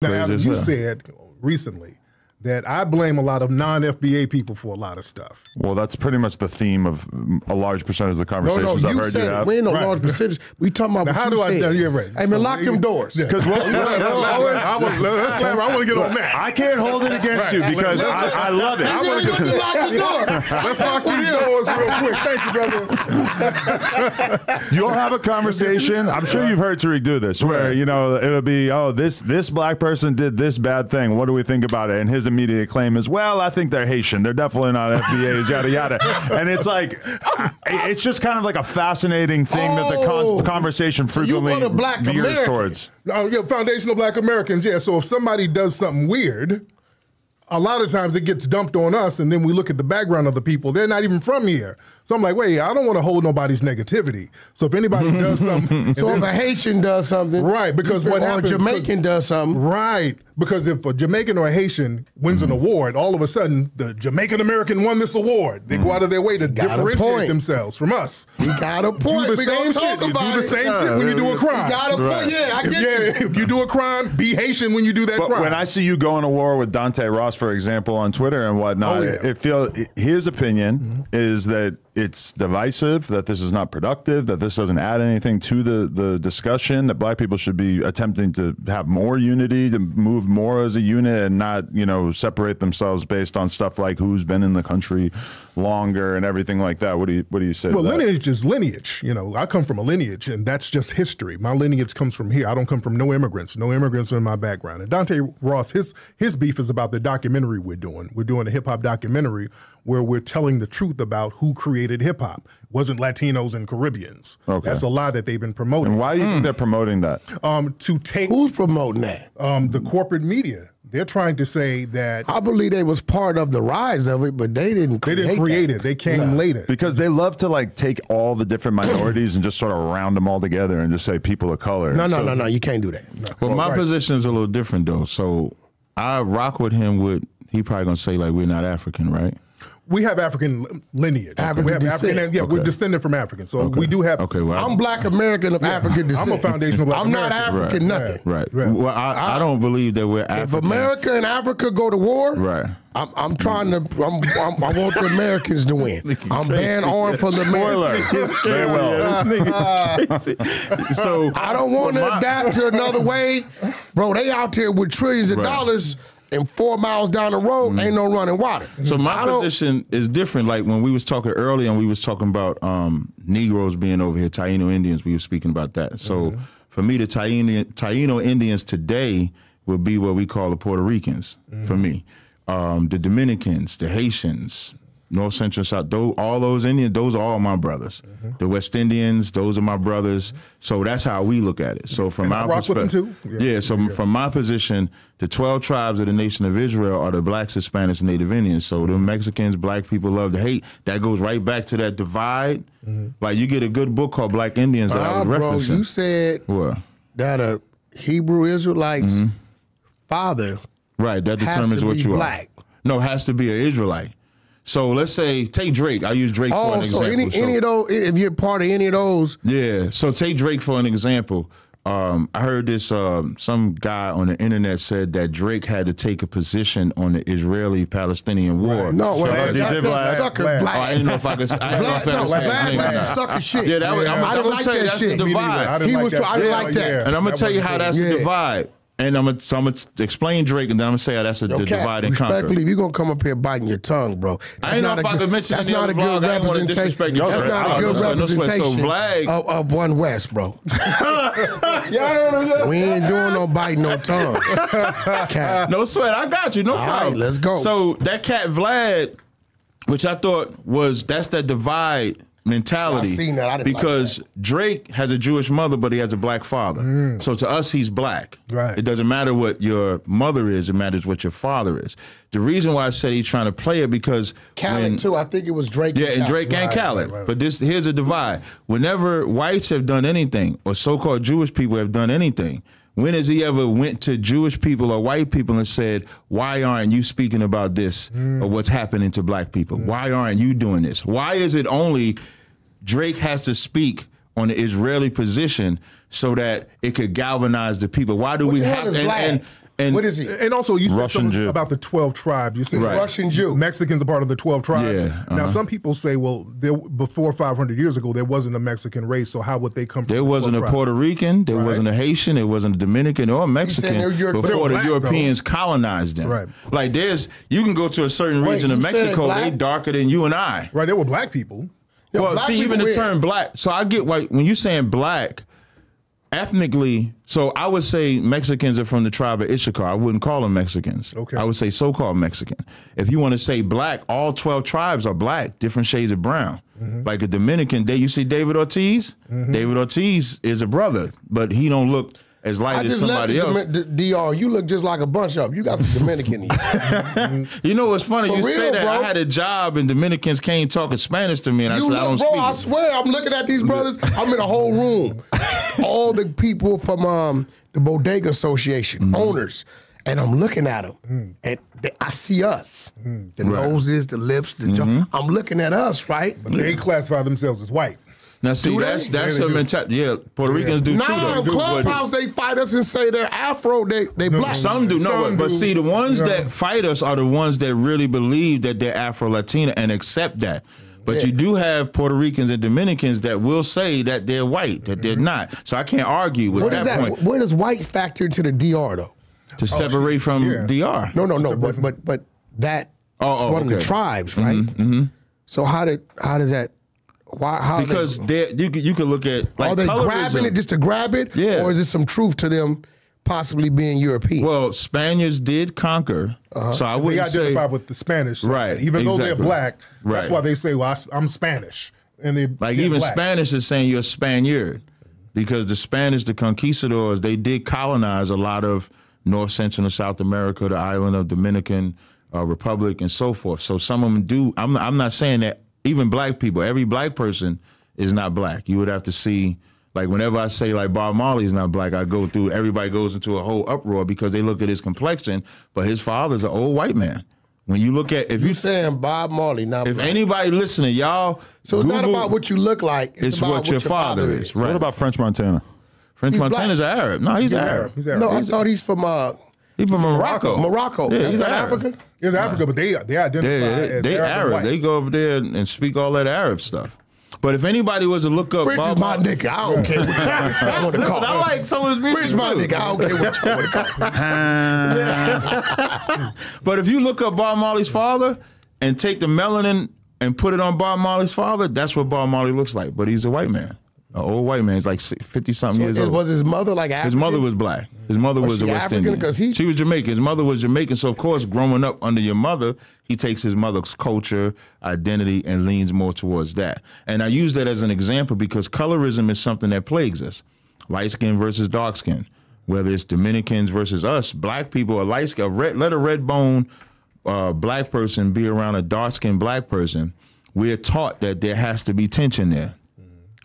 Now, Adam, you said recently that I blame a lot of non-FBA people for a lot of stuff. Well, that's pretty much the theme of a large percentage of the conversations I've heard you have. We ain't no large percentage. We talking about how do I know you're right? Hey, man, lock them doors. Because I want to get on that. I can't hold it against you because I love it. I want to get lock the door. Let's lock these doors real quick. Thank you, brother. You'll have a conversation. I'm sure you've heard Tariq do this, where it'll be, oh, this black person did this bad thing. What do we think about it? And his immediate claim is, well, I think they're Haitian. They're definitely not FBAs, yada, yada. And it's like, it's just kind of like a fascinating thing that the conversation frequently veers towards. Foundational Black Americans, yeah. So if somebody does something weird, a lot of times it gets dumped on us, and then we look at the background of the people. They're not even from here. So I'm like, wait, I don't want to hold nobody's negativity. So if anybody does something. So if a Haitian does something. Right, because what happens. Or a Jamaican does something. Right, because if a Jamaican or a Haitian wins an award, all of a sudden the Jamaican American won this award. They go out of their way to differentiate themselves from us. You got a point. Do the same shit. You do the same shit when you do a crime. You got a point. Yeah, I get you. If you do a crime, be Haitian when you do that crime. When I see you going to war with Dante Ross, for example, on Twitter and whatnot, it feels his opinion is that it's divisive, that this is not productive, that this doesn't add anything to the discussion, that black people should be attempting to have more unity, to move more as a unit and not, separate themselves based on stuff like who's been in the country longer and everything like that. What do you say to that? Lineage is lineage. I come from a lineage, and that's just history. My lineage comes from here. I don't come from no immigrants. No immigrants are in my background. And Dante Ross, his beef is about the documentary we're doing. We're doing a hip-hop documentary where we're telling the truth about who created hip-hop. It wasn't Latinos and Caribbeans. Okay. That's a lie that they've been promoting. And why do you think they're promoting that? To take Who's promoting that? The corporate media. They're trying to say that I believe they was part of the rise of it, but they didn't create it. They came later. Because they love to take all the different minorities and just sort of round them all together and just say people of color. No, you can't do that. No. Well, my position is a little different though. So I rock with him he probably gonna say like we're not African, right? We have African lineage. We're descended from Africans. So we do have. Okay, well, I'm Black American of African descent. I'm a foundational Black American. I'm not African nothing. Right. Well, I don't believe that we're African. If America and Africa go to war, right. I'm trying to. I want the Americans to win. I'm banning arms for the Americans. Very well. So I don't want to adapt to another way, bro. They out there with trillions of dollars. And 4 miles down the road, ain't no running water. So my position is different. Like when we was talking earlier and we was talking about Negroes being over here, Taino Indians, we were speaking about that. So for me, the Taino Indians today would be what we call the Puerto Ricans, for me. The Dominicans, the Haitians, North, Central, South, all those Indians, those are all my brothers. The West Indians, those are my brothers. So that's how we look at it. So from my perspective, from my position, the 12 tribes of the nation of Israel are the Blacks, Hispanics, and Native Indians. So the Mexicans, black people love to hate. That goes right back to that divide. Like you get a good book called Black Indians that I was referencing. Bro, you said that a Hebrew Israelite's father that determines what you black. No, has to be an Israelite. So let's say, take Drake. I use Drake for an example. So any of those, if you're part of any of those. Yeah, so take Drake for an example. I heard this, some guy on the internet said that Drake had to take a position on the Israeli-Palestinian war. Right. No, that's that sucker black. I didn't know if I could say that's some sucker shit. Yeah, I don't like that shit. That's a divide. I didn't like that. And I'm going to tell you how that's a divide. And I'm gonna explain Drake, and then I'm gonna say that's a divide and conquer. Respectfully, if you're gonna come up here biting your tongue, bro, I ain't know if I could mention that's not a good representation. That's not a good representation of One West, bro. We ain't doing no biting no tongue. No sweat, I got you. No problem. All right, let's go. So that cat Vlad, which I thought that's that divide mentality. I seen that. I didn't because like that. Drake has a Jewish mother, but he has a black father. So to us, he's black. Right. It doesn't matter what your mother is; it matters what your father is. The reason why I said he's trying to play it because Khaled too. I think it was Drake. Yeah, and Drake and Khaled. Right. But here's a divide. Whenever whites have done anything, or so-called Jewish people have done anything, when has he ever went to Jewish people or white people and said, why aren't you speaking about this or what's happening to black people? Why aren't you doing this? Why is it only Drake has to speak on the Israeli position so that it could galvanize the people? Why do we have And what is he? And also, you said Russian something Jew. about the 12 tribes. You said Russian Jew. Mexicans are part of the 12 tribes. Yeah, Now, some people say, well, before 500 years ago, there wasn't a Mexican race, so how would they come from There wasn't a Puerto Rican, there wasn't a Haitian, there wasn't a Dominican or a Mexican before the Europeans colonized them. Right. Like you can go to a certain region of Mexico, they darker than you and I. Right, there were black people. Well, see, even the term black. So I get why when you're saying black, ethnically, so I would say Mexicans are from the tribe of Issachar. I wouldn't call them Mexicans. Okay. I would say so-called Mexican. If you want to say black, all 12 tribes are black, different shades of brown. Like a Dominican, you see David Ortiz? David Ortiz is a brother, but he don't look as light as somebody else. DR, you look just like a bunch of them. You got some Dominican in you. You know what's funny? For you real, say that. bro. I had a job and Dominicans came talking Spanish to me, and I said, I don't speak. I swear, I'm looking at these brothers. I'm in a whole room. All the people from the Bodega Association, owners, and I'm looking at them. And I see us. The noses, the lips, the jaw. I'm looking at us, right? But they classify themselves as white. Now, see, that's a mentality. Yeah, Puerto Ricans do too. Nah, in Clubhouse, they fight us and say they're Afro, they black. Some do, but see, the ones that fight us are the ones that really believe that they're Afro-Latina and accept that. But you do have Puerto Ricans and Dominicans that will say that they're white, that they're not. So I can't argue with that point. Where does white factor into the DR, though? To separate from DR. No, but that one of the tribes, right? So how does that? Because you could look at like, are they grabbing it just to grab it, or is there some truth to them possibly being European? Well, Spaniards did conquer, so I wouldn't say they identify with the Spanish side. Right, even though they're black. Right. That's why they say, "Well, I'm Spanish," and they like even black. Spanish is saying you're a Spaniard because the Spanish, the conquistadors, they did colonize a lot of North, Central, and South America, the island of Dominican Republic, and so forth. So some of them do. I'm not saying that. Even black people, every black person is not black. You would have to see, like whenever I say like Bob Marley is not black, I go through, everybody goes into a whole uproar because they look at his complexion, but his father's an old white man. When you look at, if you saying Bob Marley, not if black. Anybody listening, y'all, so it's not about what you look like, it's about what your father is. Right. What about French Montana? French Montana's an Arab. No, he's Arab. He's Arab. No, I thought he's from Morocco. Morocco. Yeah, Is that Africa? It's Africa, but they identify as they Arab. Arab. They go over there and speak all that Arab stuff. But if anybody was to look up, French is my nigga. I don't care what y'all want to call. I like some of his music. French my nigga. I don't care what y'all want to call. But if you look up Bob Marley's father and take the melanin and put it on Bob Marley's father, that's what Bob Marley looks like. But he's a white man. An old white man. He's like 50-something years old. Was his mother like African? His mother was black. His mother was a West Indian. She was Jamaican. His mother was Jamaican. So, of course, growing up under your mother, he takes his mother's culture, identity, and leans more towards that. And I use that as an example because colorism is something that plagues us. Light skin versus dark skin. Whether it's Dominicans versus us, black people, let a red bone black person be around a dark skinned black person. We're taught that there has to be tension there.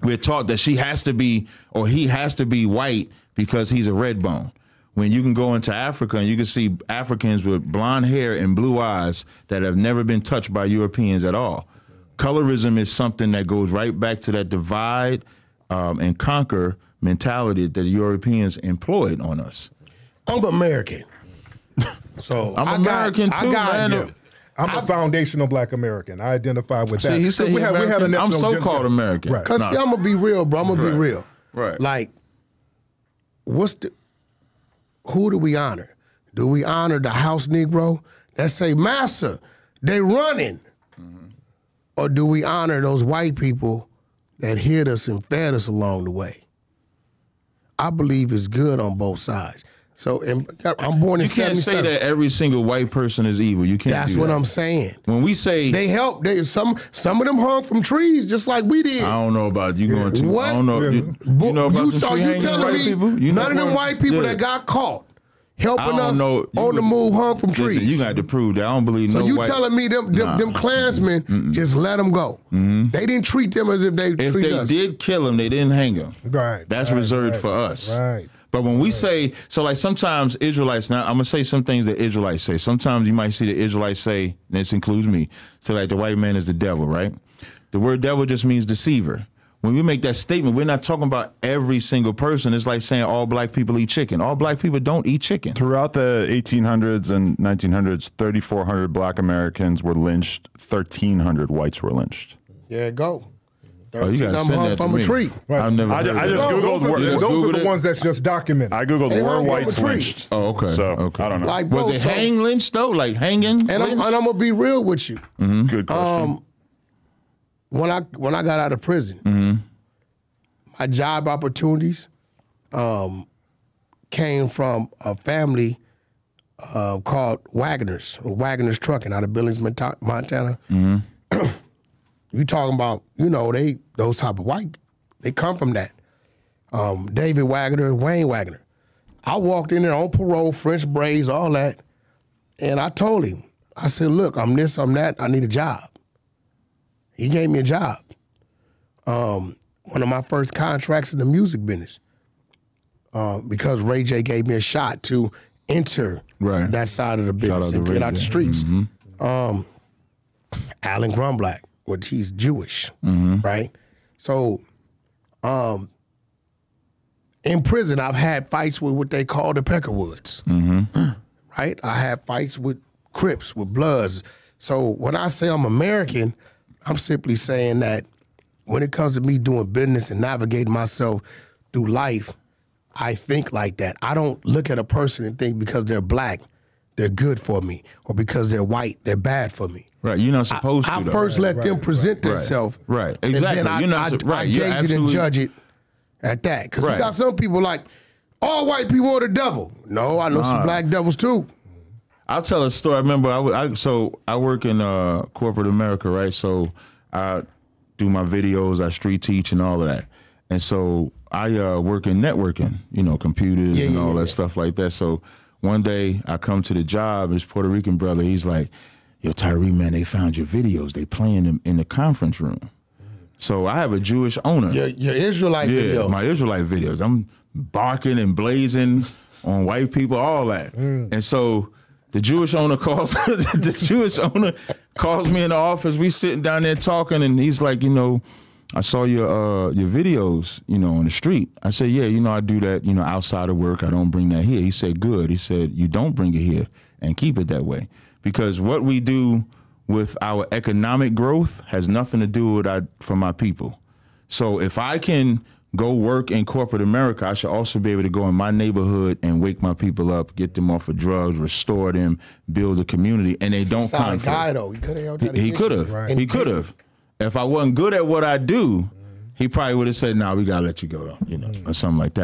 We're taught that she has to be, or he has to be white because he's a red bone. When you can go into Africa and you can see Africans with blonde hair and blue eyes that have never been touched by Europeans at all. Colorism is something that goes right back to that divide and conquer mentality that the Europeans employed on us. I'm American. So I'm American too, man. Yeah. I'm a foundational black American. I identify with that. He said we had I'm so-called American. Right. Because see, I'm going to be real, bro. I'm going to be real. Right. Like, who do we honor? Do we honor the house Negro that say, Massa, they running? Or do we honor those white people that hid us and fed us along the way? I believe it's good on both sides. So I'm born in 77. You can't say that every single white person is evil. You can't. That's do what that. I'm saying. When we say they help, some of them hung from trees just like we did. I don't know about you going to. What? I don't know. You know about some tree hanging telling white me people? None of them white people that got caught helping us on the move hung from trees. You got to prove that. I don't believe no white. So you telling me them Klansmen just let them go? They didn't treat them as if they treat us. If they did kill them, they didn't hang them. Right. That's reserved for us. Right. But when we say, so like sometimes Israelites, now I'm going to say some things that Israelites say. Sometimes you might see the Israelites say, and this includes me, so like the white man is the devil, right? The word devil just means deceiver. when we make that statement, we're not talking about every single person. It's like saying all black people eat chicken. All black people don't eat chicken. Throughout the 1800s and 1900s, 3,400 black Americans were lynched. 1,300 whites were lynched. There you go. Oh, you got to send that from a tree. Right. I've never I just Googled. Those are the ones that's just documented. I Googled They were hung from whites a tree. lynched. Oh, okay. So, okay. I don't know. Like, bro, Was it hang lynched though? Like hanging? And I'm gonna be real with you. Good question. When I got out of prison, my job opportunities came from a family called Wagner's Trucking out of Billings, Montana. You talking about, those type of white, they come from that. David Wagner, Wayne Wagner. I walked in there on parole, French braids, all that, and I told him, I said, look, I'm this, I'm that, I need a job. He gave me a job. One of my first contracts in the music business, because Ray J gave me a shot to enter that side of the business and get out the streets. Alan Grumblack, which he's Jewish, right? So in prison, I've had fights with what they call the Peckerwoods, right? I had fights with Crips, with Bloods. So when I say I'm American, I'm simply saying that when it comes to me doing business and navigating myself through life, I think like that. I don't look at a person and think because they're black, they're good for me, or because they're white, they're bad for me. Right, you're not supposed to. I first let them present themselves. Right, exactly. And then I gauge it and judge it at that. Because you got some people like, all white people are the devil. No, I know some black devils too. I'll tell a story. I remember, I work in corporate America, right? So I do my videos, I street teach and all of that. And so I work in networking, computers and all that stuff like that. So one day I come to the job, this Puerto Rican brother, he's like, yo, Tariq, man, they found your videos. They playing them in the conference room. So I have a Jewish owner. Your Israelite videos. My Israelite videos. I'm barking and blazing on white people, all that. And so the Jewish owner calls me in the office. We sitting down there talking, and he's like, I saw your videos, on the street. I said, yeah, I do that, outside of work. I don't bring that here. He said, good. He said, you don't bring it here and keep it that way. Because what we do with our economic growth has nothing to do with for my people. So if I can go work in corporate America, I should also be able to go in my neighborhood and wake my people up, get them off of drugs, restore them, build a community, and they don't conflict. Guy, though. He could have. Right. He could have. If I wasn't good at what I do, he probably would have said, "Nah, we gotta let you go," or something like that.